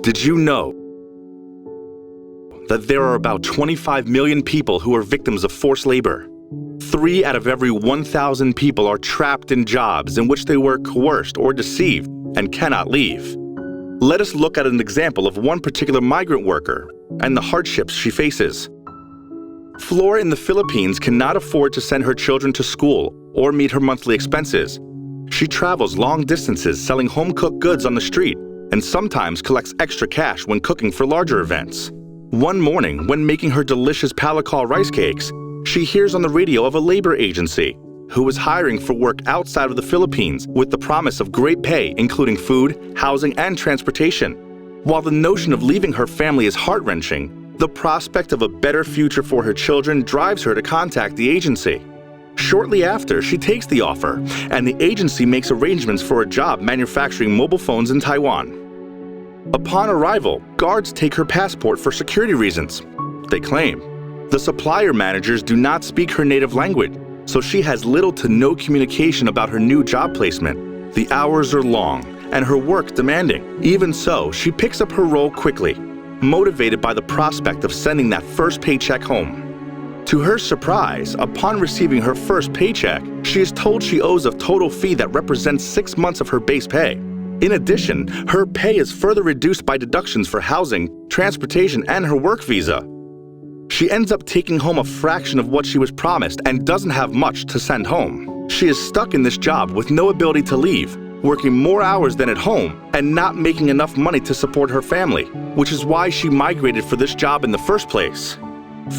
Did you know that there are about 25 million people who are victims of forced labor? 3 out of every 1,000 people are trapped in jobs in which they were coerced or deceived and cannot leave. Let us look at an example of one particular migrant worker and the hardships she faces. Flor in the Philippines cannot afford to send her children to school or meet her monthly expenses. She travels long distances selling home-cooked goods on the street and sometimes collects extra cash when cooking for larger events. One morning, when making her delicious palakal rice cakes, she hears on the radio of a labor agency who was hiring for work outside of the Philippines with the promise of great pay, including food, housing, and transportation. While the notion of leaving her family is heart-wrenching, the prospect of a better future for her children drives her to contact the agency. Shortly after, she takes the offer, and the agency makes arrangements for a job manufacturing mobile phones in Taiwan. Upon arrival, guards take her passport for security reasons, they claim. The supplier managers do not speak her native language, so she has little to no communication about her new job placement. The hours are long, and her work demanding. Even so, she picks up her role quickly, motivated by the prospect of sending that first paycheck home. To her surprise, upon receiving her first paycheck, she is told she owes a total fee that represents 6 months of her base pay. In addition, her pay is further reduced by deductions for housing, transportation, and her work visa. She ends up taking home a fraction of what she was promised and doesn't have much to send home. She is stuck in this job with no ability to leave, working more hours than at home and not making enough money to support her family, which is why she migrated for this job in the first place.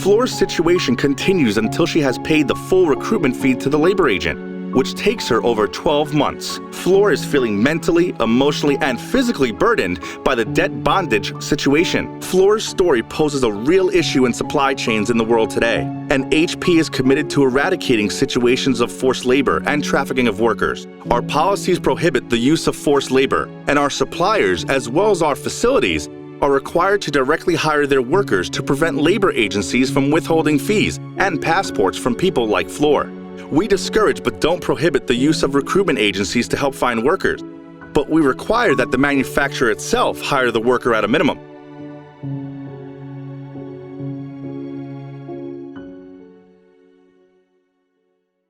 Flor's situation continues until she has paid the full recruitment fee to the labor agent, which takes her over 12 months. Flor is feeling mentally, emotionally, and physically burdened by the debt bondage situation. Flor's story poses a real issue in supply chains in the world today, and HP is committed to eradicating situations of forced labor and trafficking of workers. Our policies prohibit the use of forced labor, and our suppliers, as well as our facilities, are required to directly hire their workers to prevent labor agencies from withholding fees and passports from people like Flor. We discourage but don't prohibit the use of recruitment agencies to help find workers, but we require that the manufacturer itself hire the worker at a minimum.